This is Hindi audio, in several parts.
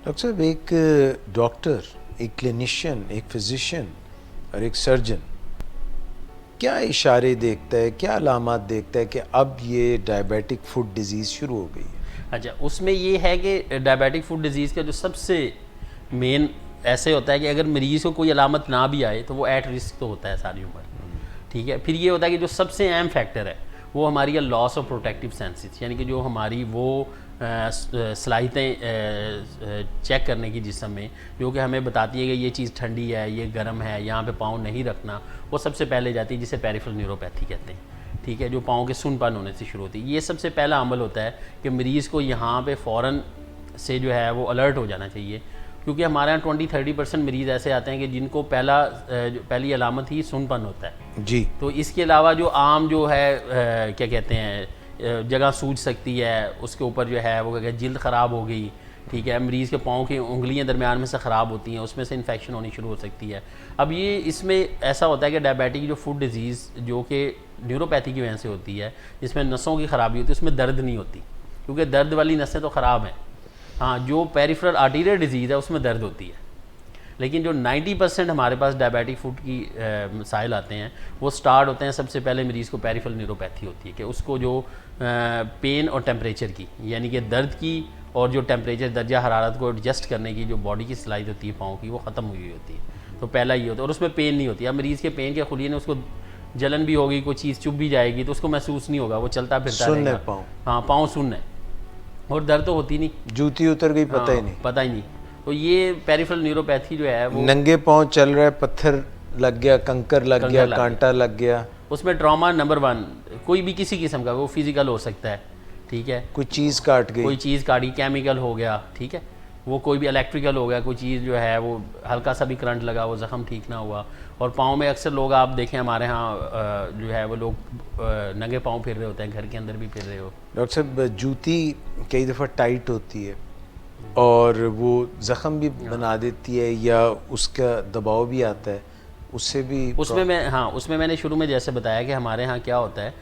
डॉक्टर साहब, एक डॉक्टर, एक क्लिनिशियन, एक फिजिशियन और एक सर्जन क्या इशारे देखता है, क्या अलामात देखता है कि अब ये डायबिटिक फुट डिजीज़ शुरू हो गई है? अच्छा, उसमें ये है कि डायबिटिक फुट डिज़ीज़ का जो सबसे मेन ऐसे होता है कि अगर मरीज़ को कोई अलामत ना भी आए तो वो एट रिस्क तो होता है सारी उम्र। ठीक है, फिर ये होता है कि जो सबसे अहम फैक्टर है वो हमारी है लॉस ऑफ प्रोटेक्टिव सेंसेस, यानी कि जो हमारी वो सलाहियतें चेक करने की जिस्म में, जो कि हमें बताती है कि ये चीज़ ठंडी है, ये गर्म है, यहाँ पे पाँव नहीं रखना, वो सबसे पहले जाती है, जिसे पेरिफेरल न्यूरोपैथी कहते हैं। ठीक है, जो पाँव के सुनपन होने से शुरू होती है। ये सबसे पहला अमल होता है कि मरीज़ को यहाँ पे फ़ौरन से जो है वो अलर्ट हो जाना चाहिए, क्योंकि हमारे यहाँ 20-30% मरीज़ ऐसे आते हैं कि जिनको पहली अलामत ही सुनपन होता है जी। तो इसके अलावा जो आम जो है क्या कहते हैं जगह सूज सकती है, उसके ऊपर जो है वो क्या कहते हैं जिल्द ख़राब हो गई। ठीक है, मरीज़ के पाँव की उंगलियां दरमियान में से ख़राब होती हैं, उसमें से इन्फेक्शन होनी शुरू हो सकती है। अब ये इसमें ऐसा होता है कि डायबिटिक जो फुट डिज़ीज़ जो कि न्यूरोपैथी की वजह से होती है, जिसमें नसों की ख़राबी होती है, उसमें दर्द नहीं होती, क्योंकि दर्द वाली नसें तो ख़राब हैं। हाँ, जो पेरिफेरल आर्टीरियल डिजीज़ है उसमें दर्द होती है, लेकिन जो 90% हमारे पास डायबिटिक फुट की मसाइल आते हैं वो स्टार्ट होते हैं सबसे पहले मरीज़ को पेरिफेरल न्यूरोपैथी होती है कि उसको जो पेन और टेम्परेचर की, यानी कि दर्द की और जो टेम्परेचर दर्जा हरारत को एडजस्ट करने की जो बॉडी की सलाहियत होती है पाँव की, वो ख़त्म हुई होती है। तो पहला ये होता है, और उसमें पेन नहीं होती। अब मरीज़ के पेन के खुलिए ने उसको जलन भी होगी, कोई चीज़ चुभ भी जाएगी तो उसको महसूस नहीं होगा, वो चलता फिरता सुन्न है रहेगा। पाँव, हाँ, पाँव सुन्न है और दर्द तो होती नहीं, जूती उतर गई पता ही नहीं, पता ही नहीं। तो ये पेरिफेरल न्यूरोपैथी जो है वो नंगे पाँव चल रहा है, पत्थर लग गया, कंकर लग गया, कांटा लग गया, उसमें ट्रॉमा नंबर 1 कोई भी किसी किस्म का, वो फिजिकल हो सकता है। ठीक है, कोई चीज़ काट गई, कोई चीज़ काटी, केमिकल हो गया। ठीक है, वो कोई भी इलेक्ट्रिकल हो गया, कोई चीज़ जो है वो हल्का सा भी करंट लगा, वो ज़ख़म ठीक ना हुआ। और पाँव में अक्सर लोग आप देखें हमारे यहाँ जो है वो लोग नंगे पाँव फिर रहे होते हैं, घर के अंदर भी फिर रहे हो। डॉक्टर साहब जूती कई दफ़ा टाइट होती है और वो ज़ख़म भी बना देती है या उसका दबाव भी आता है, उससे भी उसमें मैंने शुरू में जैसे बताया कि हमारे यहाँ क्या होता है,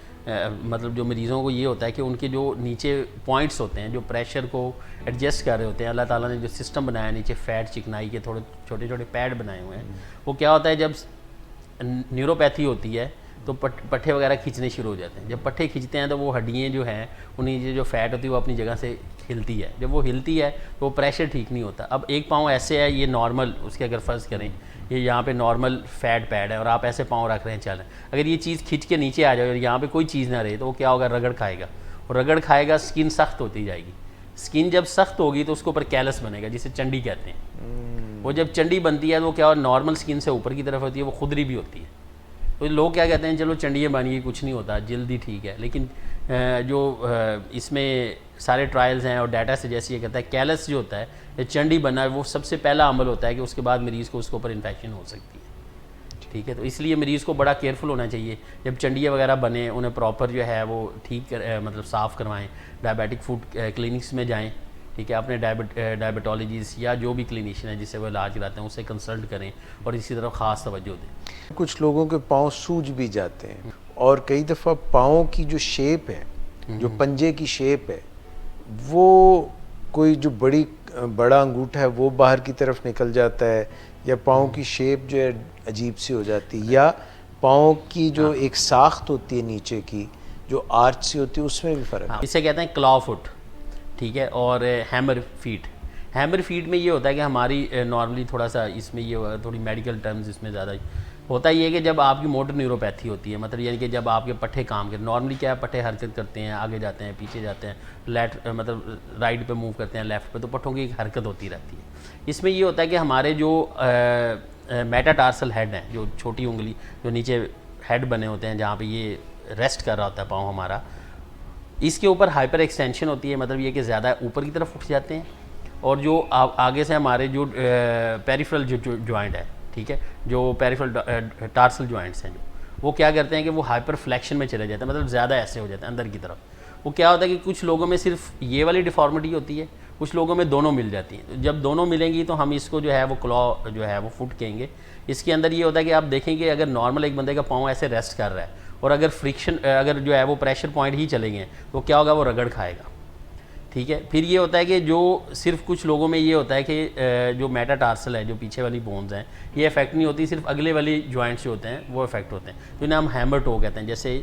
मतलब जो मरीज़ों को ये होता है कि उनके जो नीचे पॉइंट्स होते हैं जो प्रेशर को एडजस्ट कर रहे होते हैं, अल्लाह ताला ने जो सिस्टम बनाया है नीचे फैट चिकनाई के थोड़े छोटे छोटे पैड बनाए हुए हैं, वो क्या होता है जब न्यूरोपैथी होती है तो पट्ठे वगैरह खींचने शुरू हो जाते हैं। जब पट्ठे खींचते हैं तो वो हड्डियाँ जो हैं उन्हीं जो फैट होती है वो अपनी जगह से हिलती है। जब वो हिलती है तो वो प्रेशर ठीक नहीं होता। अब एक पाँव ऐसे है, ये नॉर्मल, उसके अगर फ़र्ज़ करें ये यहाँ पे नॉर्मल फैट पैड है और आप ऐसे पाँव रख रहे हैं, चल रहे हैं, अगर ये चीज़ खींच के नीचे आ जाए और यहाँ पे कोई चीज़ ना रहे तो वो क्या होगा, रगड़ खाएगा, और रगड़ खाएगा स्किन सख्त होती जाएगी। स्किन जब सख्त होगी तो उसके ऊपर कैलस बनेगा, जिसे चंडी कहते हैं। वो जब चंडी बनती है तो वो क्या हो, नॉर्मल स्किन से ऊपर की तरफ होती है, वो खुदरी भी होती है। तो लोग क्या कहते हैं, चलो चंडियाँ बन गई, कुछ नहीं होता, जल्दी ठीक है, लेकिन जो इसमें सारे ट्रायल्स हैं और डाटा से जैसे ये कहता है कैलस जो होता है या चंडी बनना है, वो सबसे पहला अमल होता है कि उसके बाद मरीज़ को उसके ऊपर इन्फेक्शन हो सकती है। ठीक है, तो इसलिए मरीज़ को बड़ा केयरफुल होना चाहिए। जब चंडियाँ वगैरह बने उन्हें प्रॉपर जो है वो ठीक मतलब साफ़ करवाएं, डायबिटिक फूड क्लिनिक्स में जाएँ। ठीक है, अपने डायबिटोलॉजिस्ट या जो भी क्लिनिशियन है जिससे वो इलाज कराते हैं उससे कंसल्ट करें और इसी तरफ ख़ास तवज्जो दें। कुछ लोगों के पाँव सूज भी जाते हैं और कई दफ़ा पाँव की जो शेप है, जो पंजे की शेप है, वो कोई जो बड़ा अंगूठा है वो बाहर की तरफ निकल जाता है, या पाँव की शेप जो है अजीब सी हो जाती है, या पाँव की जो एक साख्त होती है नीचे की जो आर्च सी होती है उसमें भी फ़र्क है। इसे कहते हैं क्लॉ फुट। ठीक है, और हैमर फीट। हैमर फीट में ये होता है कि हमारी नॉर्मली थोड़ा सा इसमें ये थोड़ी मेडिकल टर्म्स इसमें ज़्यादा होता ही है कि जब आपकी मोटर न्यूरोपैथी होती है, मतलब यानी कि जब आपके पट्ठे काम करते, नॉर्मली क्या है पट्ठे हरकत करते हैं, आगे जाते हैं, पीछे जाते हैं, मतलब राइट पे मूव करते हैं, लेफ़्ट पे, तो पट्ठों की एक हरकत होती रहती है। इसमें ये होता है कि हमारे जो मेटाटार्सल हेड हैं, जो छोटी उंगली जो नीचे हेड बने होते हैं जहाँ पर ये रेस्ट कर रहा होता है पाँव हमारा, इसके ऊपर हाइपर एक्सटेंशन होती है, मतलब ये कि ज़्यादा ऊपर की तरफ उठ जाते हैं, और जो आगे से हमारे जो पेरिफेरल जो जॉइंट है, ठीक है, जो पेरिफेरल टार्सल जॉइंट्स हैं वो क्या करते हैं कि वो हाइपर फ्लेक्शन में चले जाते हैं, मतलब ज़्यादा ऐसे हो जाते हैं अंदर की तरफ। वो क्या होता है कि कुछ लोगों में सिर्फ ये वाली डिफॉर्मिटी होती है, कुछ लोगों में दोनों मिल जाती हैं। तो जब दोनों मिलेंगी तो हम इसको जो है वो क्लॉ जो है वो फुट कहेंगे। इसके अंदर ये होता है कि आप देखेंगे अगर नॉर्मल एक बंदे का पाँव ऐसे रेस्ट कर रहा है और अगर फ्रिक्शन, अगर जो है वो प्रेशर पॉइंट ही चले गए तो क्या होगा, वो रगड़ खाएगा। ठीक है। फिर ये होता है कि जो सिर्फ कुछ लोगों में ये होता है कि जो मेटाटार्सल है, जो पीछे वाली बोन्स हैं, ये इफेक्ट नहीं होती, सिर्फ अगले वाली जॉइंट्स जो होते हैं वो इफेक्ट होते हैं, जिन्हें हम हैमर टो कहते हैं। जैसे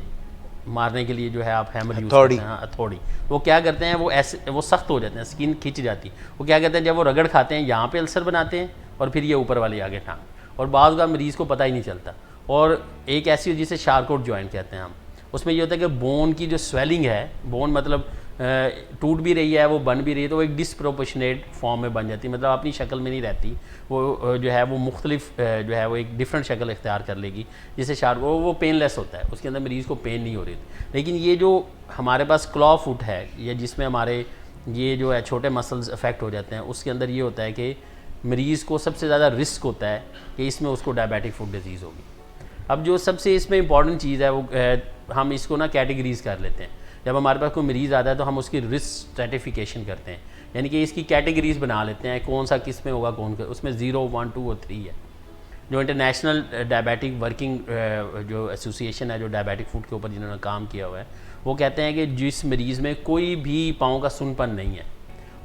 मारने के लिए जो है आप हैमर यूज़ करते हैं, हथौड़ी, वो क्या करते हैं, वो ऐसे वो सख्त हो जाते हैं, स्किन खिंच जाती है। वो क्या करते हैं, जब वो रगड़ खाते हैं यहाँ पे अल्सर बनाते हैं और फिर ये ऊपर वाली आगे टांग, और बाद का मरीज़ को पता ही नहीं चलता। और एक ऐसी जिसे शार्कोट जॉइंट कहते हैं हम, उसमें ये होता है कि बोन की जो स्वेलिंग है, बोन मतलब टूट भी रही है, वो बन भी रही है, तो वो एक डिसप्रोपोर्शनेट फॉर्म में बन जाती है, मतलब अपनी शक्ल में नहीं रहती, वो जो है वो मुख्तलिफ जो है वो एक डिफरेंट शक्ल इख्तियार कर लेगी, जिससे शार्क वो पेनलेस होता है, उसके अंदर मरीज़ को पेन नहीं हो रही थी। लेकिन ये जो हमारे पास क्लॉ फुट है, या जिसमें हमारे ये जो है छोटे मसल्स अफेक्ट हो जाते हैं, उसके अंदर ये होता है कि मरीज़ को सबसे ज़्यादा रिस्क होता है कि इसमें उसको डायबिटिक फुट डिजीज़ होगी। अब जो सबसे इसमें इंपॉर्टेंट चीज़ है वो हम इसको ना कैटेगरीज़ कर लेते हैं। जब हमारे पास कोई मरीज़ आता है तो हम उसकी रिस्क स्ट्रेटिफिकेशन करते हैं, यानी कि इसकी कैटेगरीज बना लेते हैं, कौन सा किस में होगा, कौन उसमें 0, 1, 2 और 3 है। जो इंटरनेशनल डायबिटिक वर्किंग जो एसोसिएशन है, जो डायबिटिक फूड के ऊपर जिन्होंने काम किया हुआ है, वो कहते हैं कि जिस मरीज़ में कोई भी पाँव का सुनपन नहीं है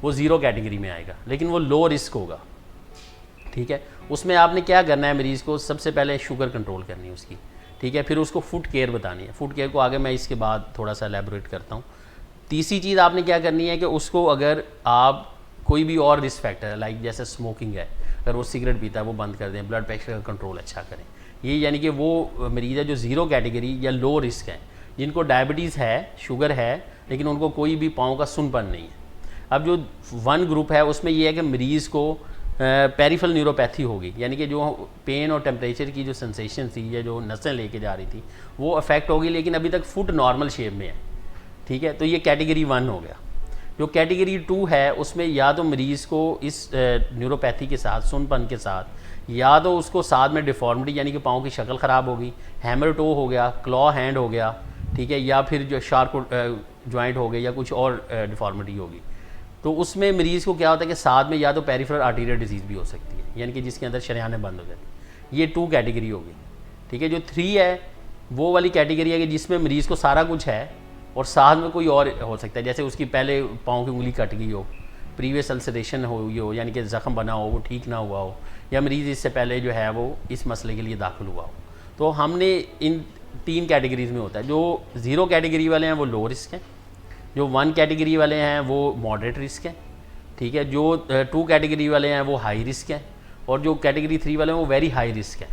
वो 0 कैटेगरी में आएगा, लेकिन वो लो रिस्क होगा। ठीक है, उसमें आपने क्या करना है, मरीज़ को सबसे पहले शुगर कंट्रोल करनी है उसकी, ठीक है, फिर उसको फुट केयर बतानी है। फुट केयर को आगे मैं इसके बाद थोड़ा सा एलैबोरेट करता हूँ। तीसरी चीज़ आपने क्या करनी है कि उसको, अगर आप कोई भी और रिस्क फैक्टर है, लाइक जैसे स्मोकिंग है, अगर वो सिगरेट पीता है वो बंद कर दें, ब्लड प्रेशर का कंट्रोल अच्छा करें। ये यानी कि वो मरीज़ है जो 0 कैटेगरी या लो रिस्क है, जिनको डायबिटीज़ है, शुगर है, लेकिन उनको कोई भी पाँव का सुनपन नहीं है। अब जो 1 ग्रुप है उसमें ये है कि मरीज़ को पेरिफेरल न्यूरोपैथी होगी, यानी कि जो पेन और टेम्परेचर की जो सेंसेशन थी या जो नसें लेके जा रही थी वो अफेक्ट होगी, लेकिन अभी तक फुट नॉर्मल शेप में है। ठीक है, तो ये कैटेगरी 1 हो गया। जो कैटेगरी 2 है उसमें या तो मरीज़ को इस न्यूरोपैथी के साथ, सुनपन के साथ, या तो उसको साथ में डिफॉर्मिटी यानी कि पाँव की शक्ल ख़राब होगी, हैमर टो हो गया, क्लॉ हैंड हो गया, ठीक है, या फिर जो शार्क जॉइंट हो गए या कुछ और डिफॉर्मिटी होगी। तो उसमें मरीज़ को क्या होता है कि साथ में या तो पेरिफेरल आर्टीरियल डिजीज़ भी हो सकती है, यानी कि जिसके अंदर शरेयानें बंद हो जाती है। ये 2 कैटेगरी होगी। ठीक है, जो 3 है वो वाली कैटेगरी है कि जिसमें मरीज़ को सारा कुछ है और साथ में कोई और हो सकता है, जैसे उसकी पहले पाँव की उंगली कट गई हो, प्रीवियस अल्सरेशन हुई हो, यानी कि ज़ख़म बना हो, वो ठीक ना हुआ हो, या मरीज़ इससे पहले जो है वो इस मसले के लिए दाखिल हुआ हो। तो हमने इन 3 कैटेगरीज़ में होता है। जो 0 कैटेगरी वाले हैं वो लो रिस्क हैं, जो 1 कैटेगरी वाले हैं वो मॉडरेट रिस्क है, ठीक है, जो 2 कैटेगरी वाले हैं वो हाई रिस्क है, और जो कैटेगरी 3 वाले हैं वो वेरी हाई रिस्क है।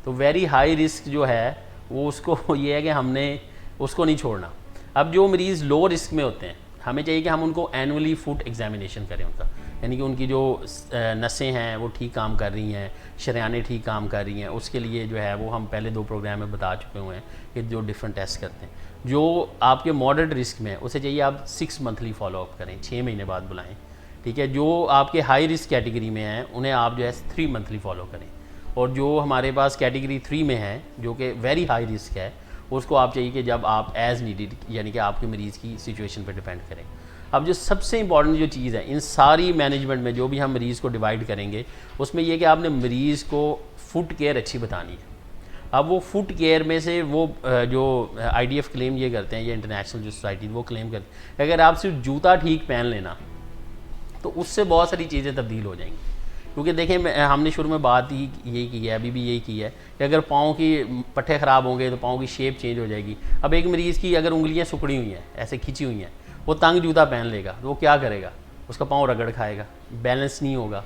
तो वेरी हाई रिस्क जो है वो उसको ये है कि हमने उसको नहीं छोड़ना। अब जो मरीज़ लो रिस्क में होते हैं, हमें चाहिए कि हम उनको एनुअली फुट एग्जामिनेशन करें उनका, यानी कि उनकी जो नसें हैं वो ठीक काम कर रही हैं, शरेयानें ठीक काम कर रही हैं, उसके लिए जो है वो हम पहले 2 प्रोग्राम में बता चुके हुए हैं कि जो डिफरेंट टेस्ट करते हैं। जो आपके मॉडरेट रिस्क में है उसे चाहिए आप 6 मंथली फॉलोअप करें, 6 महीने बाद बुलाएं। ठीक है, जो आपके हाई रिस्क कैटेगरी में हैं उन्हें आप जो है 3 मंथली फॉलो करें, और जो हमारे पास कैटेगरी 3 में है जो कि वेरी हाई रिस्क है, उसको आप चाहिए कि जब आप एज़ नीडेड, यानी कि आपके मरीज़ की सिचुएशन पर डिपेंड करें। अब जो सबसे इंपॉर्टेंट जो चीज़ है इन सारी मैनेजमेंट में, जो भी हम मरीज़ को डिवाइड करेंगे, उसमें यह कि आपने मरीज़ को फुट केयर अच्छी बतानी है। अब वो फुट केयर में से वो जो IDF क्लेम ये करते हैं, ये इंटरनेशनल जो सोसाइटी वो क्लेम करते हैं, अगर आप सिर्फ जूता ठीक पहन लेना तो उससे बहुत सारी चीज़ें तब्दील हो जाएंगी। क्योंकि देखें, हमने शुरू में बात ही यही की है, अभी भी यही की है कि अगर पाँव की पट्टे ख़राब होंगे तो पाँव की शेप चेंज हो जाएगी। अब एक मरीज़ की अगर उंगलियाँ सुकड़ी हुई हैं, ऐसे खिंची हुई हैं, वो तंग जूता पहन लेगा तो वो क्या करेगा, उसका पाँव रगड़ खाएगा, बैलेंस नहीं होगा।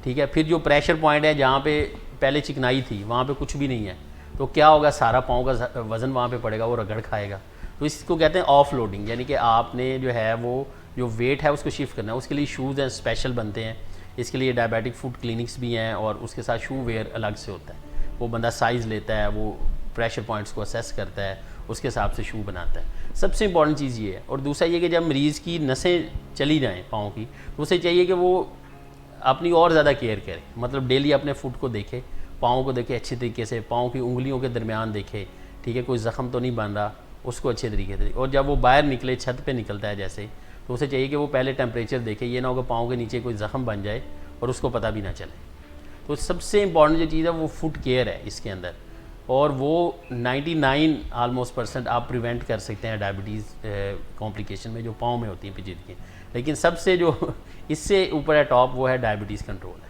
ठीक है, फिर जो प्रेशर पॉइंट है जहाँ पे पहले चिकनाई थी वहाँ पे कुछ भी नहीं है, तो क्या होगा, सारा पाँव का वज़न वहाँ पे पड़ेगा, वो रगड़ खाएगा। तो इसको कहते हैं ऑफ लोडिंग, यानी कि आपने जो है वो जो वेट है उसको शिफ्ट करना है। उसके लिए शूज़ हैं, स्पेशल बनते हैं, इसके लिए डायबिटिक फूड क्लिनिक्स भी हैं, और उसके साथ शू वेयर अलग से होता है। वो बंदा साइज़ लेता है, वो प्रेशर पॉइंट्स को असेस करता है, उसके हिसाब से शू बनाता है। सबसे इंपॉर्टेंट चीज़ ये है। और दूसरा ये कि जब मरीज़ की नसें चली जाएँ पाँव की, तो उसे चाहिए कि वो अपनी और ज़्यादा केयर करे, मतलब डेली अपने फुट को देखे, पाँव को देखे अच्छी तरीके से, पाँव की उंगलियों के दरमियान देखे, ठीक है, कोई ज़ख़म तो नहीं बन रहा, उसको अच्छे तरीके से। और जब वो बाहर निकले, छत पे निकलता है जैसे, तो उसे चाहिए कि वो पहले टेम्परेचर देखे, ये ना हो कि पाँव के नीचे कोई ज़ख़म बन जाए और उसको पता भी ना चले। तो सबसे इंपॉर्टेंट जो चीज़ है वो फुट केयर है इसके अंदर, और वो 99% आप प्रिवेंट कर सकते हैं डायबिटीज़ कॉम्प्लिकेशन में जो पाँव में होती है पेचीदगी। लेकिन सबसे जो इससे ऊपर है टॉप वो है डायबिटीज़ कंट्रोल है।